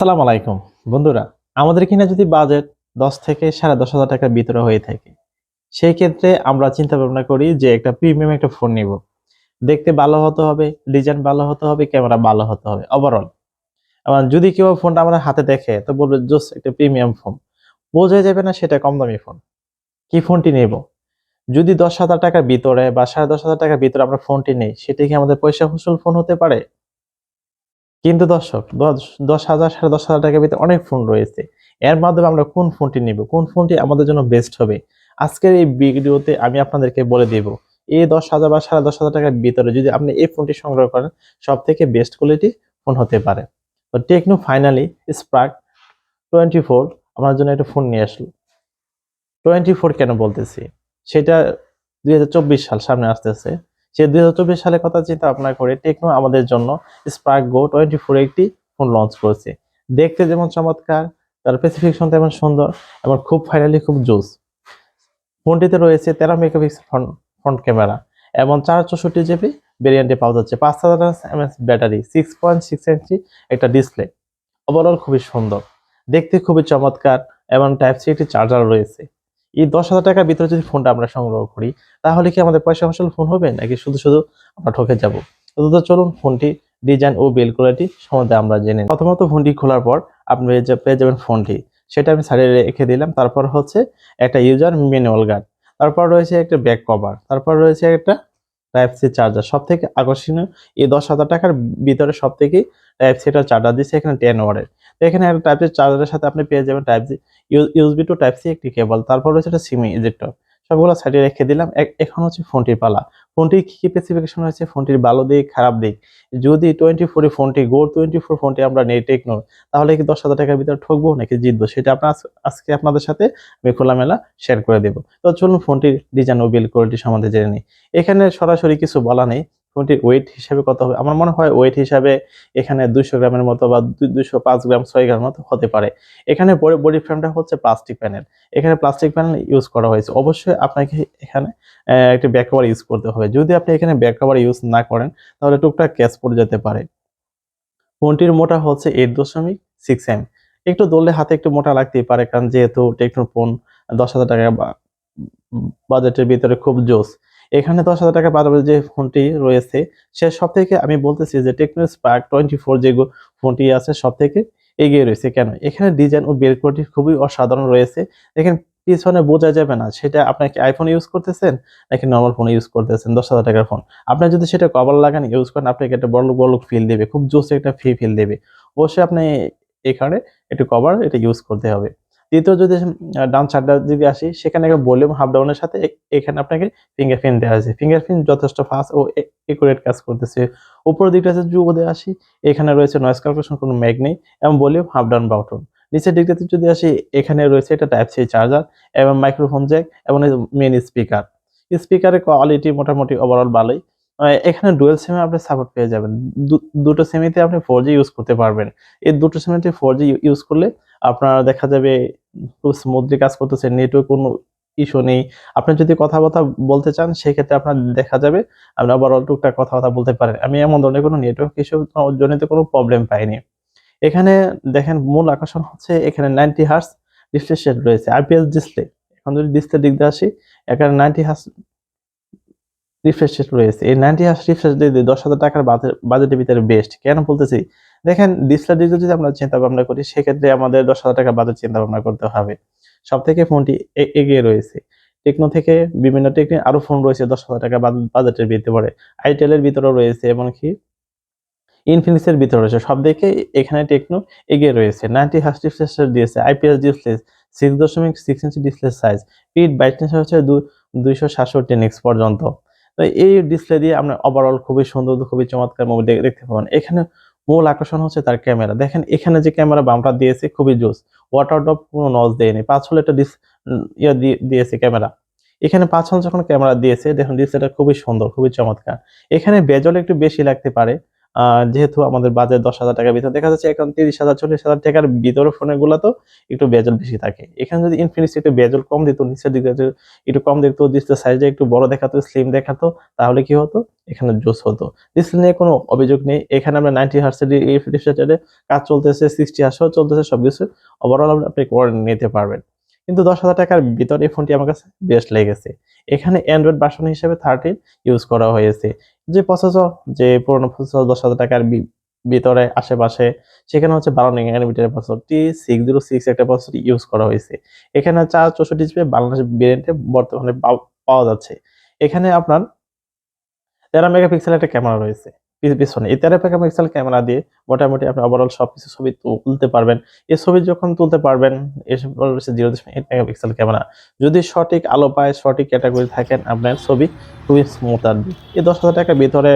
আসসালামু আলাইকুম বন্ধুরা, আমাদের কিনা যদি বাজেট 10 থেকে 10,500 টাকার ভিতরে হয়ে থাকে, সেই ক্ষেত্রে আমরা চিন্তা ভাবনা করি যে একটা প্রিমিয়াম একটা ফোন নিব। দেখতে ভালো হতে হবে, ডিজাইন ভালো হতে হবে, ক্যামেরা ভালো হতে হবে ওভারঅল। এবং যদি কেউ ফোনটা আমার হাতে দেখে তো বলবে জোস একটা প্রিমিয়াম ফোন। বোঝাই যাবে না সেটা কম দামি ফোন। কি ফোনটি নেব? যদি 10,000 টাকার ভিতরে বা 10,500 টাকার ভিতরে আমরা ফোনটি নেই, সেটা কি আমাদের পয়সা বসুল ফোন হতে পারে? কিন্তু দর্শক ১০,০০০ ১০,৫০০ টাকার ভিতরে অনেক ফোন রয়েছে। এর মাধ্যমে আমরা কোন ফোনটি নিব? কোন ফোনটি আমাদের জন্য বেস্ট হবে? আজকের এই ভিডিওতে আমি আপনাদেরকে বলে দেব। এই ১০,০০০ বা ১০,৫০০ টাকার ভিতরে যদি আপনি এই ফোনটি সংগ্রহ করেন, সবথেকে বেস্ট কোয়ালিটি ফোন হতে পারে। তো টেকনো ফাইনালি স্পার্ক 24 আমার জন্য একটা ফোন নিয়ে আসলো। 24 কেন বলতেছি? সেটা ২০২৪ সাল সামনে আসতেছে। সেই ২০২৪ সালের কথা চিন্তা ভাবনা করে টেকনো আমাদের জন্য স্পার্ক গো 24 একটি ফোন লঞ্চ করেছে। দেখতে যেমন চমৎকার, তার স্পেসিফিকেশন তেমন সুন্দর এবং খুব ফাইনালি খুব জোস। ফোনটিতে রয়েছে 13 মেগাপিক্সেল ফ্রন্ট ক্যামেরা এবং 464 জিবি ভেরিয়েন্টে পাওয়া যাচ্ছে। 5000 এমএএইচ ব্যাটারি, 6.6 ইঞ্চি একটা ডিসপ্লে। ওভারঅল খুবই সুন্দর, দেখতে খুবই চমৎকার এবং টাইপ সি একটি চার্জার রয়েছে। এই 10,000 টাকার ভিতরে যদি ফোনটা আমরা সংগ্রহ করি, তাহলে কি আমাদের পয়সা আসল ফোন হবে নাকি শুধু আমরা ঠকে যাব? তো চলুন ফোনটি ডিজাইন ও বিল্ড কোয়ালিটি সম্বন্ধে আমরা জেনে নিই। প্রথমত ফোনটি খোলার পর আপনি পেয়ে যাবেন ফোনটি। সেটা আমি সাইডে রেখে দিলাম। তারপর হচ্ছে একটা ইউজার ম্যানুয়াল গাইড। তারপর রয়েছে একটা ব্যাক কভার। তারপর রয়েছে একটা টাইপ সি চার্জার। সবথেকে আকর্ষণীয় এই 10,000 টাকার ভিতরে সবথেকে টাইপ সি টা চার্জার দিচ্ছে এখানে 10 ওয়াটের। তো এখানে একটা টাইপ সি চার্জারের সাথে আপনি পেয়ে যাবেন type C USB to type C একটি কেবল। তারপর রয়েছে একটা সিম ইজেক্টর। সবগুলো সাইডে রেখে দিলাম। এখন হচ্ছে ফোনটির পালা। ফোনটির কি স্পেসিফিকেশন রয়েছে, ফোনটির ভালো দিক, খারাপ দিক। যদি 24 এ ফোনটি গো 24 ফোনটি আমরা নেই টেকনোর, তাহলে কি 10,000 টাকার ভিতরে ঠকবো নাকি জিতবো? সেটা আজকে আপনাদের সাথে আমি খোলামেলা শেয়ার করে দেব। তো চলুন ফোনটির ডিজাইন ও বিল্ড কোয়ালিটি সম্বন্ধে জেনে নিই। এখানে সরাসরি কিছু বলা নেই। ফোনটির ওয়েট হিসাবে কত হবে? আমার মনে হয় ওয়েট হিসাবে এখানে ২০০ গ্রামের মতো বা ২০৫ গ্রাম ৬ গ্রাম মতো হতে পারে। এখানে বডি ফ্রেমটা হচ্ছে প্লাস্টিক প্যানেল। এখানে প্লাস্টিক প্যানেল ইউজ করা হয়েছে। অবশ্যই আপনাকে এখানে একটি ব্যাক কভার ইউজ করতে হবে। যদি আপনি এখানে ব্যাক কভার ইউজ না করেন, তাহলে টুকটাক স্ক্র্যাচ পড়ে যেতে পারে। ফোনটির মোটা হচ্ছে 8.6 এম। একটু ধরলে হাতে একটু মোটা লাগতেই পারে, কারণ যেহেতু টেকনোর ফোন 10,000 টাকা বাজেটের ভিতরে খুব জোস। এখানে 10,000 টাকা বাজারে যে ফোনটি রয়েছে, সে সবথেকে আমি বলতেছি যে টেকনো স্পার্ক 24 যে ফোনটি আছে সবথেকে এগিয়ে রয়েছে। কেন? এখানে ডিজাইন ও বিল্ড কোয়ালিটি খুবই অসাধারণ রয়েছে। দেখেন পিছনে বোঝা যাবে না সেটা আপনি কি আইফোন ইউজ করতেছেন নাকি নরমাল ফোন ইউজ করতেছেন 10,000 টাকার ফোন। আপনি যদি সেটা কভার লাগান ইউজ করেন, আপনাকে একটা বড় লোক ফিল দেবে। খুব জোস একটা ফিল দেবে। অবশ্যই আপনি এখানে একটু কভার এটা ইউজ করতে হবে। দ্বিতীয় যদি ডান সাইডটার দিকে আসি, সেখানে একটা ভলিউম হাফ ডাউনের সাথে এখানে আপনাকে ফিঙ্গারপ্রিন্ট দেওয়া আছে। ফিঙ্গারপ্রিন্ট যথেষ্ট ফাস্ট ও একুরেট কাজ করতেছে। উপরের দিকটা যদি আসি, এখানে রয়েছে নয়েজ ক্যালকুলেশন কোনো ম্যাগ নেই এবং ভলিউম হাফ ডাউন বাটন। নিচের দিকটাতে যদি আসি, এখানে রয়েছে একটা টাইপ সি চার্জার এবং মাইক্রোফোন জ্যাক এবং মেইন স্পিকার। স্পিকারের কোয়ালিটি মোটামুটি ওভারঅল ভালোই। এখানে ডুয়াল সিমে আপনি সাপোর্ট পেয়ে যাবেন। দুটো সিমেতে আপনি 4G ইউজ করতে পারবেন। এই দুটো সিমেতে 4G ইউজ করলে আপনার দেখা যাবে খুব স্মুথলি কাজ করতেছে। নেটওয়ার্ক কোনো ইস্যু নেই। আপনি যদি কথাবার্তা বলতে চান, সেক্ষেত্রে আপনার দেখা যাবে আপনি ওভারঅল টুকটাক কথাবার্তা বলতে পারেন। আমি এমন ধরনের কোনো নেটওয়ার্ক ইস্যু জনিত কোনো প্রবলেম পাইনি। এখানে দেখেন মূল আকর্ষণ হচ্ছে এখানে 90 হার্টজ রিফ্রেশ রেট রয়েছে। IPS display. এখন যদি ডিসপ্লের দিক দিয়ে আসি, এখানে 90 হার্টজ রিফ্রেশ রেট রয়েছে। এই 90 হার্টজ রিফ্রেশ রেট 10,000 টাকার বাজেটের ভিতরে বেস্ট। কেন বলতেছি? দেখেন ডিসপ্লের দিক দিয়ে যদি আমরা চিন্তা ভাবনা করি, সেক্ষেত্রে আমাদের 10,000 টাকা বাজেট চিন্তা ভাবনা করতে হবে। সবথেকে ফোনটি এগিয়ে রয়েছে। টেকনো থেকে বিভিন্ন আরো ফোন রয়েছে 10,000 টাকা বাজেটের ভিতরে। আইটেল এর ভিতরেও রয়েছে, এমনকি ইনফিনিক্স এর ভিতরে রয়েছে। সব দিকে এখানে টেকনো এগিয়ে রয়েছে। 90 হার্টজ রিফ্রেশ রেট দিয়েছে। IPS display, 6.6 inch display size. পিট ব্রাইটনেস হচ্ছে 267 নিক্স পর্যন্ত। তো এই ডিসপ্লে দিয়ে আমরা ওভারঅল খুবই সুন্দর, খুবই চমৎকার মুভি দেখতে পাবেন। এখানে মূল আকর্ষণ হচ্ছে তার ক্যামেরা। দেখেন এখানে যে ক্যামেরা বাম্পার দিয়েছে খুবই জোস। ওয়াটার ড্রপ কোনো নজ দেয়নি। ৫ হলে একটা দিয়েছে ক্যামেরা। এখানে ৫ হল যখন ক্যামেরা দিয়েছে, দেখুন ডিসপ্লেটা খুবই সুন্দর, খুবই চমৎকার। এখানে বেজল একটু বেশি লাগতে পারে। যেহেতু আমাদের বাজেট 10,000 টাকার ভিতরে, দেখা যাচ্ছে এখন 30,000 40,000 টাকার ভিতরে ফোনগুলো তো একটু বেজল বেশি থাকে। এখানে যদি ইনফিনিক্স একটু বেজল কম দিত, নিচের দিকে একটু কম দিত, ডিসপ্লে সাইজটা একটু বড় দেখাতো, স্লিম দেখাতো, তাহলে কি হতো, এখানে জোস হতো। ডিসপ্লে নিয়ে কোনো অভিযোগ নেই। এখানে আমরা 90 হার্টজ এই রিফ্রেশ রেটে কাজ চলতেছে, 60 হার্টজও চলতেছে, সবকিছু ওভারঅল আপনি করে নিতে পারবেন। কিন্তু 10,000 টাকার ভিতরে এই ফোনটি আমার কাছে বেস্ট লেগেছে। এখানে অ্যান্ড্রয়েড ভার্সন হিসেবে 13 ইউজ করা হয়েছে। যে প্রসেসর, যে পুরোনো প্রসেসর 10,000 টাকার ভিতরে আশেপাশে, সেখানে হচ্ছে 12 ন্যানোমিটারের প্রসেসর T606 একটা প্রসেসর ইউজ করা হয়েছে। এখানে 464 জিবি বাংলাদেশ ভেরিয়েন্টে বর্তমানে পাওয়া যাচ্ছে। এখানে আপনার 13 মেগাপিক্সেল একটা ক্যামেরা রয়েছে পিছনে। এই 13 মেগাপিক্সেল ক্যামেরা দিয়ে মোটামুটি আপনি ওভারঅল সবকিছু ছবি তুলতে পারবেন। এই ছবি যখন তুলতে পারবেন, এসব রয়েছে 0.8 মেগাপিক্সেল ক্যামেরা। যদি সঠিক আলো পায়, সঠিক ক্যাটাগরি থাকেন, আপনার ছবি খুবই স্মুথ আসবে। এই 10,000 টাকার ভিতরে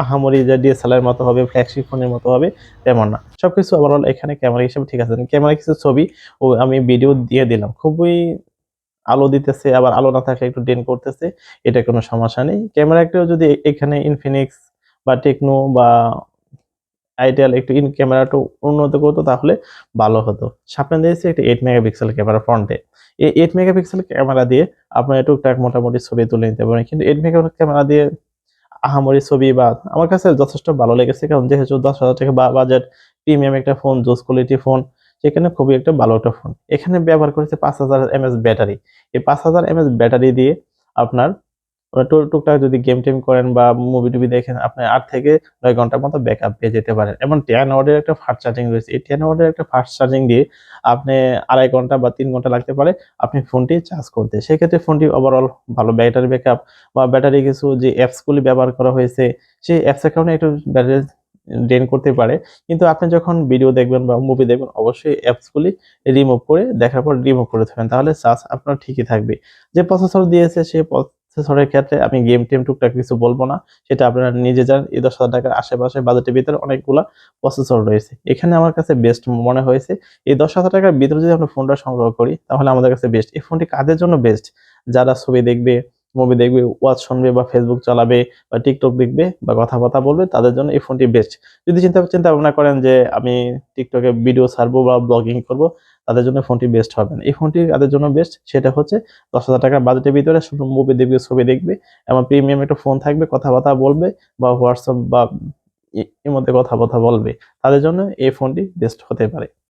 আহামরি যে ডিএসএলআর মতো হবে, ফ্ল্যাগশিপ ফোনের মতো হবে, তেমন না। সবকিছু ওভারঅল এখানে ক্যামেরা হিসেবে ঠিক আছে। ক্যামেরায় কিছু ছবি ও আমি ভিডিও দিয়ে দিলাম। খুবই আলো দিতেছে, আবার আলো না থাকলে একটু ডেন করতেছে, এটা কোনো সমস্যা নেই। ক্যামেরাটাও যদি এখানে ইনফিনিক্স বা টেকনো বা আইটেল একটু ক্যামেরাটা উন্নত করতো তাহলে ভালো হতো। সামনে দিয়েছে একটা 8 মেগাপিক্সেল ক্যামেরা ফ্রন্টে। এই 8 মেগাপিক্সেল ক্যামেরা দিয়ে আপনারা টুকটাক মোটামুটি ছবি তুলে নিতে পারেন। কিন্তু 8 মেগাপিক্সেল ক্যামেরা দিয়ে আহামরি ছবি বা আমার কাছে যথেষ্ট ভালো লেগেছে, কারণ যেহেতু 10,000 টাকা বাজেট, প্রিমিয়াম একটা ফোন, জোস কোয়ালিটি ফোন, সেখানে খুবই একটা ভালো একটা ফোন। এখানে ব্যবহার করেছে 5000 এমএএইচ ব্যাটারি। এই 5000 এমএএইচ ব্যাটারি দিয়ে আপনার টুকটাক যদি গেম-টেম করেন বা মুভি-টুভি দেখেন, আপনি ৮ থেকে ৯ ঘন্টার মতো ব্যাকআপ পেয়ে যেতে পারেন। এবং 10 ওয়াটের একটা ফাস্ট চার্জিং রয়েছে। এই 10 ওয়াটের একটা ফাস্ট চার্জিং দিয়ে আপনি ২.৫ ঘন্টা বা ৩ ঘন্টা লাগতে পারে আপনি ফোনটি চার্জ করতে। সেক্ষেত্রে ফোনটি ওভারঅল ভালো ব্যাটারি ব্যাকআপ বা ব্যাটারি কিছু যে অ্যাপসগুলি ব্যবহার করা হয়েছে, সেই অ্যাপসের কারণে একটু ব্যাটারি ড্রেন করতে পারে। কিন্তু আপনি যখন ভিডিও দেখবেন বা মুভি দেখবেন, অবশ্যই অ্যাপসগুলি রিমুভ করে, দেখার পর রিমুভ করে দিবেন। তাহলে চার্জ আপনার ঠিকই থাকবে। যে প্রসেসর দিয়েছে সেই প্রসেসরের ক্ষেত্রে আমি গেম-টেম টুকটাক কিছু বলব না। সেটা আপনারা নিজে জানেন। এই 10,000 টাকার আশেপাশে বাজেটের ভিতরে অনেকগুলা প্রসেসর রয়েছে। এখানে আমার কাছে বেস্ট মনে হয়েছে। এই 10,000 টাকার ভিতরে যদি আমরা ফোনটা সংগ্রহ করি, তাহলে আমাদের কাছে বেস্ট। এই ফোনটি কাদের জন্য বেস্ট? যারা ছবি দেখবে, মুভি দেখবে, ওয়াচ শুনবে বা ফেসবুক চালাবে বা টিকটক দেখবে বা কথাবার্তা বলবে, তাদের জন্য এই ফোনটি বেস্ট। যদি চিন্তা ভাবনা করেন যে আমি টিকটকে ভিডিও ছাড়বো বা ব্লগিং করব, তাদের জন্য ফোনটি বেস্ট হবে না। এই ফোনটি কাদের জন্য বেস্ট? সেটা হচ্ছে 10,000 টাকার বাজেটের ভিতরে শুধু মুভি দেখবে, ছবি দেখবে, এবং প্রিমিয়াম একটা ফোন থাকবে, কথাবার্তা বলবে বা হোয়াটসঅ্যাপ বা এর মধ্যে কথাবার্তা বলবে। তাদের জন্য এই ফোনটি বেস্ট হতে পারে।